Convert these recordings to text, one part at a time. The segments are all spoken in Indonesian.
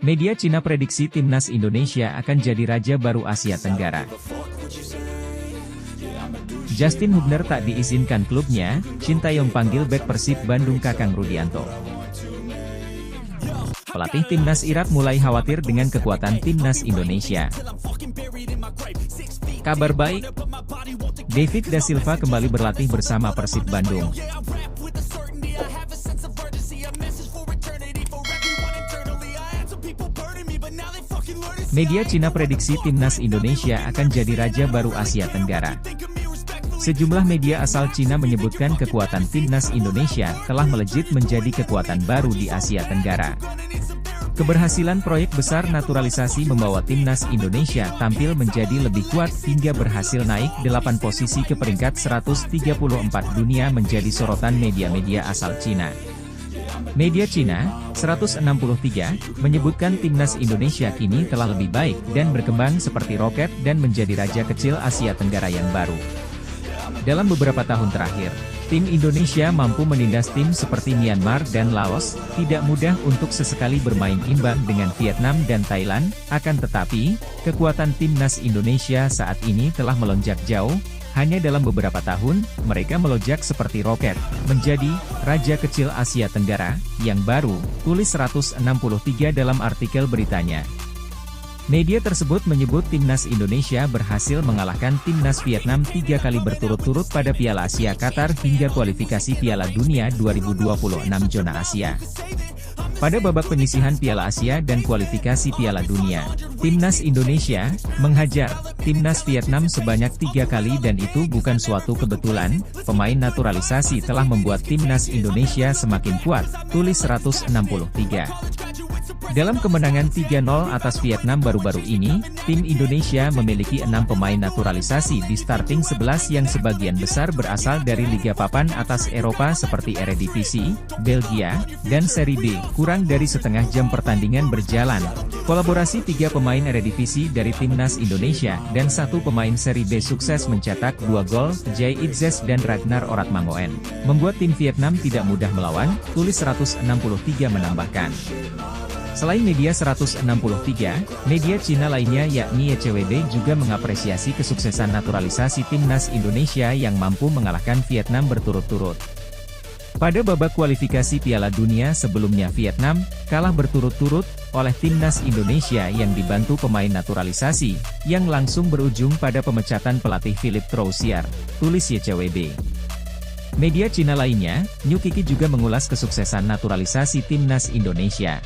Media Cina prediksi timnas Indonesia akan jadi raja baru Asia Tenggara. Justin Hubner tak diizinkan klubnya, Shin Tae-yong panggil bek Persib Bandung Kakang Rudianto. Pelatih timnas Irak mulai khawatir dengan kekuatan timnas Indonesia. Kabar baik, David Da Silva kembali berlatih bersama Persib Bandung. Media Cina prediksi timnas Indonesia akan jadi raja baru Asia Tenggara. Sejumlah media asal Cina menyebutkan kekuatan timnas Indonesia telah melejit menjadi kekuatan baru di Asia Tenggara. Keberhasilan proyek besar naturalisasi membawa timnas Indonesia tampil menjadi lebih kuat hingga berhasil naik 8 posisi ke peringkat 134 dunia menjadi sorotan media-media asal Cina. Media Cina, 163, menyebutkan timnas Indonesia kini telah lebih baik dan berkembang seperti roket dan menjadi raja kecil Asia Tenggara yang baru. Dalam beberapa tahun terakhir, tim Indonesia mampu menindas tim seperti Myanmar dan Laos, tidak mudah untuk sesekali bermain imbang dengan Vietnam dan Thailand, akan tetapi, kekuatan timnas Indonesia saat ini telah melonjak jauh, hanya dalam beberapa tahun, mereka melonjak seperti roket, menjadi raja kecil Asia Tenggara yang baru, tulis 163 dalam artikel beritanya. Media tersebut menyebut timnas Indonesia berhasil mengalahkan timnas Vietnam 3 kali berturut-turut pada Piala Asia Qatar hingga kualifikasi Piala Dunia 2026 zona Asia. Pada babak penyisihan Piala Asia dan kualifikasi Piala Dunia, timnas Indonesia menghajar timnas Vietnam sebanyak 3 kali dan itu bukan suatu kebetulan, pemain naturalisasi telah membuat timnas Indonesia semakin kuat, tulis 163. Dalam kemenangan 3-0 atas Vietnam baru-baru ini, tim Indonesia memiliki 6 pemain naturalisasi di starting 11 yang sebagian besar berasal dari Liga Papan atas Eropa seperti Eredivisie, Belgia, dan Serie B. Kurang dari setengah jam pertandingan berjalan, kolaborasi 3 pemain Eredivisie dari timnas Indonesia dan 1 pemain Serie B sukses mencetak 2 gol, Jay Itzes dan Ragnar Oratmangoen, membuat tim Vietnam tidak mudah melawan, tulis 163 menambahkan. Selain media 163, media Cina lainnya yakni YCWD juga mengapresiasi kesuksesan naturalisasi timnas Indonesia yang mampu mengalahkan Vietnam berturut-turut. Pada babak kualifikasi Piala Dunia sebelumnya Vietnam kalah berturut-turut oleh timnas Indonesia yang dibantu pemain naturalisasi, yang langsung berujung pada pemecatan pelatih Philippe Troussier, tulis YCWD. Media Cina lainnya, New Kiki juga mengulas kesuksesan naturalisasi timnas Indonesia.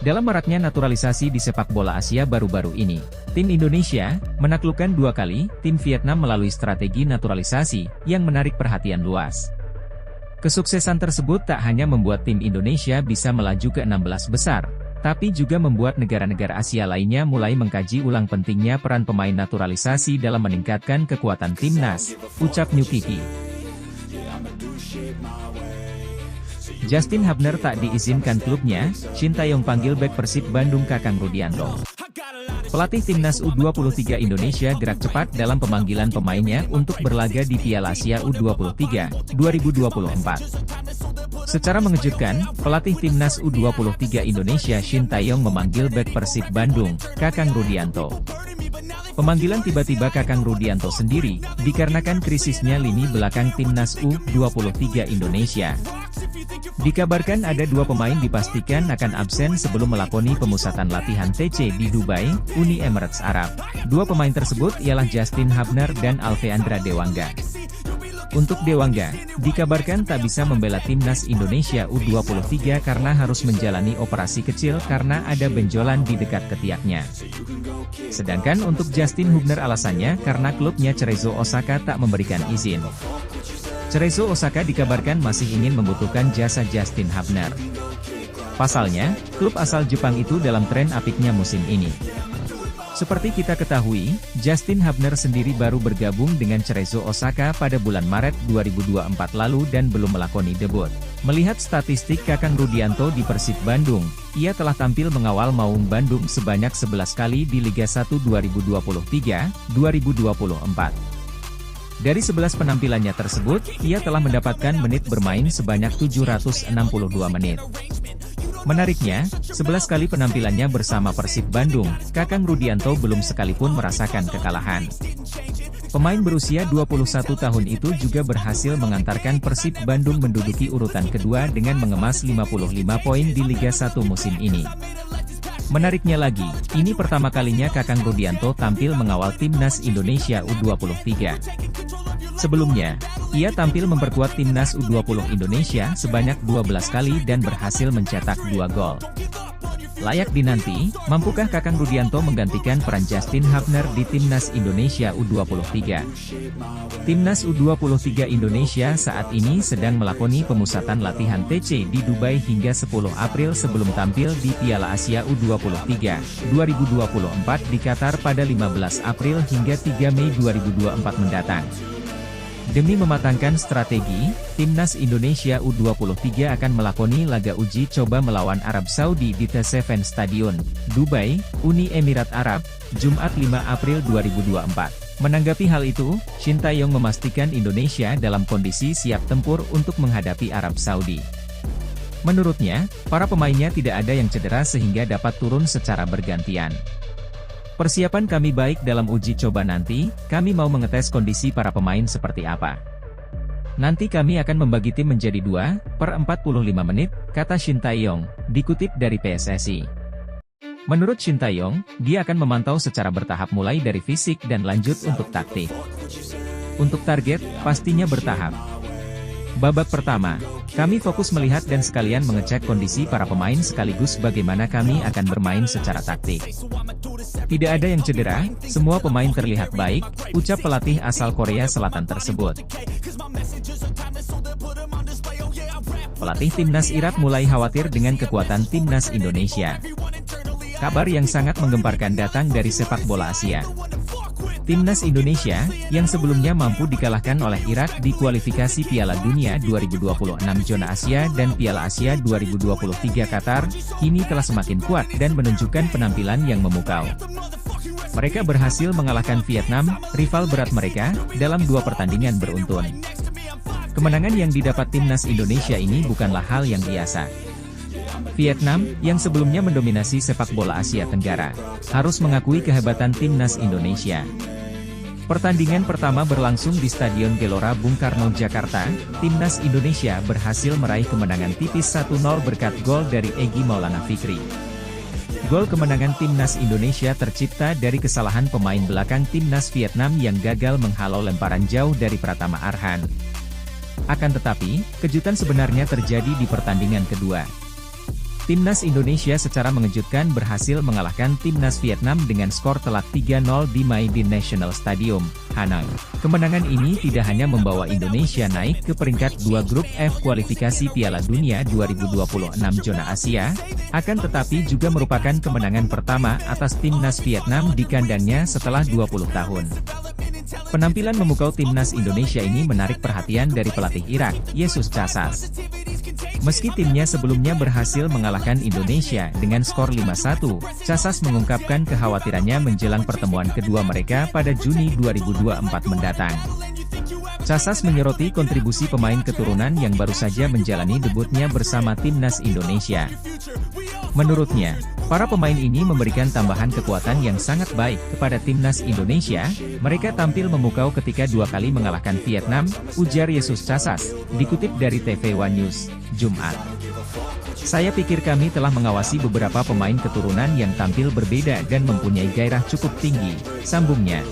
Dalam maraknya naturalisasi di sepak bola Asia baru-baru ini, tim Indonesia menaklukkan 2 kali tim Vietnam melalui strategi naturalisasi yang menarik perhatian luas. Kesuksesan tersebut tak hanya membuat tim Indonesia bisa melaju ke 16 besar, tapi juga membuat negara-negara Asia lainnya mulai mengkaji ulang pentingnya peran pemain naturalisasi dalam meningkatkan kekuatan timnas, ucap New Kiki. Justin Hubner tak diizinkan klubnya, Shin Tae-yong panggil bek Persib Bandung Kakang Rudianto. Pelatih timnas U23 Indonesia gerak cepat dalam pemanggilan pemainnya untuk berlaga di Piala Asia U23 2024. Secara mengejutkan, pelatih timnas U23 Indonesia Shin Tae-yong memanggil bek Persib Bandung, Kakang Rudianto. Pemanggilan tiba-tiba Kakang Rudianto sendiri, dikarenakan krisisnya lini belakang timnas U23 Indonesia. Dikabarkan ada 2 pemain dipastikan akan absen sebelum melakoni pemusatan latihan TC di Dubai, Uni Emirates Arab. 2 pemain tersebut ialah Justin Hubner dan Alveandra Dewangga. Untuk Dewangga, dikabarkan tak bisa membela timnas Indonesia U23 karena harus menjalani operasi kecil karena ada benjolan di dekat ketiaknya. Sedangkan untuk Justin Hubner alasannya karena klubnya Cerezo Osaka tak memberikan izin. Cerezo Osaka dikabarkan masih ingin membutuhkan jasa Justin Hubner. Pasalnya, klub asal Jepang itu dalam tren apiknya musim ini. Seperti kita ketahui, Justin Hubner sendiri baru bergabung dengan Cerezo Osaka pada bulan Maret 2024 lalu dan belum melakoni debut. Melihat statistik Kakang Rudianto di Persib Bandung, ia telah tampil mengawal Maung Bandung sebanyak 11 kali di Liga 1 2023-2024. Dari 11 penampilannya tersebut, ia telah mendapatkan menit bermain sebanyak 762 menit. Menariknya, 11 kali penampilannya bersama Persib Bandung, Kakang Rudianto belum sekalipun merasakan kekalahan. Pemain berusia 21 tahun itu juga berhasil mengantarkan Persib Bandung menduduki urutan kedua dengan mengemas 55 poin di Liga 1 musim ini. Menariknya lagi, ini pertama kalinya Kakang Rudianto tampil mengawal timnas Indonesia U23. Sebelumnya, ia tampil memperkuat timnas U20 Indonesia sebanyak 12 kali dan berhasil mencetak 2 gol. Layak dinanti, mampukah Kakang Rudianto menggantikan peran Justin Hubner di timnas Indonesia U23? Timnas U23 Indonesia saat ini sedang melakoni pemusatan latihan TC di Dubai hingga 10 April sebelum tampil di Piala Asia U23 2024 di Qatar pada 15 April hingga 3 Mei 2024 mendatang. Demi mematangkan strategi, timnas Indonesia U23 akan melakoni laga uji coba melawan Arab Saudi di The7 Stadion, Dubai, Uni Emirat Arab, Jumat 5 April 2024. Menanggapi hal itu, Shin Tae-yong memastikan Indonesia dalam kondisi siap tempur untuk menghadapi Arab Saudi. Menurutnya, para pemainnya tidak ada yang cedera sehingga dapat turun secara bergantian. Persiapan kami baik dalam uji coba nanti, kami mau mengetes kondisi para pemain seperti apa. Nanti kami akan membagi tim menjadi 2/45 menit, kata Shin Tae-yong, dikutip dari PSSI. Menurut Shin Tae-yong, dia akan memantau secara bertahap mulai dari fisik dan lanjut untuk taktik. Untuk target, pastinya bertahap. Babak pertama, kami fokus melihat dan sekalian mengecek kondisi para pemain sekaligus bagaimana kami akan bermain secara taktik. Tidak ada yang cedera, semua pemain terlihat baik, ucap pelatih asal Korea Selatan tersebut. Pelatih timnas Irak mulai khawatir dengan kekuatan timnas Indonesia. Kabar yang sangat menggemparkan datang dari sepak bola Asia. Timnas Indonesia, yang sebelumnya mampu dikalahkan oleh Irak di kualifikasi Piala Dunia 2026 zona Asia dan Piala Asia 2023 Qatar, kini telah semakin kuat dan menunjukkan penampilan yang memukau. Mereka berhasil mengalahkan Vietnam, rival berat mereka, dalam 2 pertandingan beruntun. Kemenangan yang didapat timnas Indonesia ini bukanlah hal yang biasa. Vietnam, yang sebelumnya mendominasi sepak bola Asia Tenggara, harus mengakui kehebatan timnas Indonesia. Pertandingan pertama berlangsung di Stadion Gelora Bung Karno, Jakarta. Timnas Indonesia berhasil meraih kemenangan tipis 1-0 berkat gol dari Egy Maulana Fikri. Gol kemenangan timnas Indonesia tercipta dari kesalahan pemain belakang timnas Vietnam yang gagal menghalau lemparan jauh dari Pratama Arhan. Akan tetapi, kejutan sebenarnya terjadi di pertandingan kedua. Timnas Indonesia secara mengejutkan berhasil mengalahkan timnas Vietnam dengan skor telak 3-0 di Mai Dinh National Stadium, Hanoi. Kemenangan ini tidak hanya membawa Indonesia naik ke peringkat 2 grup F kualifikasi Piala Dunia 2026 zona Asia, akan tetapi juga merupakan kemenangan pertama atas timnas Vietnam di kandangnya setelah 20 tahun. Penampilan memukau timnas Indonesia ini menarik perhatian dari pelatih Irak, Yesus Casas. Meski timnya sebelumnya berhasil mengalahkan Indonesia dengan skor 5-1, Casas mengungkapkan kekhawatirannya menjelang pertemuan kedua mereka pada Juni 2024 mendatang. Casas menyoroti kontribusi pemain keturunan yang baru saja menjalani debutnya bersama timnas Indonesia. Menurutnya, para pemain ini memberikan tambahan kekuatan yang sangat baik kepada timnas Indonesia. Mereka tampil memukau ketika 2 kali mengalahkan Vietnam, ujar Yesus Casas, dikutip dari TV One News, Jumat. Saya pikir kami telah mengawasi beberapa pemain keturunan yang tampil berbeda dan mempunyai gairah cukup tinggi, sambungnya.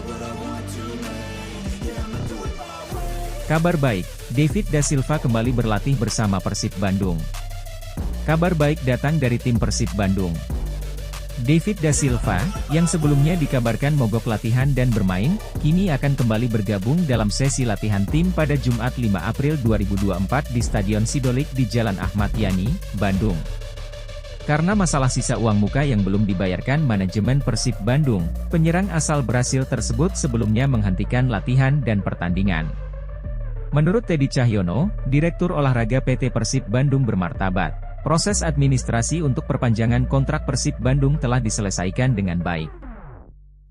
Kabar baik, David da Silva kembali berlatih bersama Persib Bandung. Kabar baik datang dari tim Persib Bandung. David da Silva, yang sebelumnya dikabarkan mogok latihan dan bermain, kini akan kembali bergabung dalam sesi latihan tim pada Jumat 5 April 2024 di Stadion Sidolik di Jalan Ahmad Yani, Bandung. Karena masalah sisa uang muka yang belum dibayarkan manajemen Persib Bandung, penyerang asal Brasil tersebut sebelumnya menghentikan latihan dan pertandingan. Menurut Teddy Cahyono, Direktur Olahraga PT Persib Bandung bermartabat, proses administrasi untuk perpanjangan kontrak Persib Bandung telah diselesaikan dengan baik.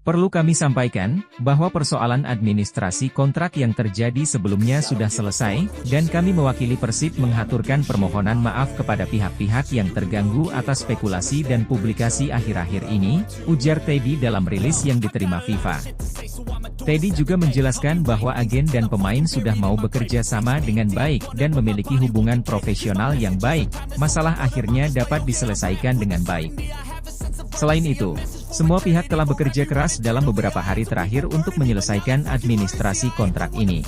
Perlu kami sampaikan, bahwa persoalan administrasi kontrak yang terjadi sebelumnya sudah selesai, dan kami mewakili Persib menghaturkan permohonan maaf kepada pihak-pihak yang terganggu atas spekulasi dan publikasi akhir-akhir ini, ujar Teddy dalam rilis yang diterima FIFA. Teddy juga menjelaskan bahwa agen dan pemain sudah mau bekerja sama dengan baik dan memiliki hubungan profesional yang baik, masalah akhirnya dapat diselesaikan dengan baik. Selain itu, semua pihak telah bekerja keras dalam beberapa hari terakhir untuk menyelesaikan administrasi kontrak ini.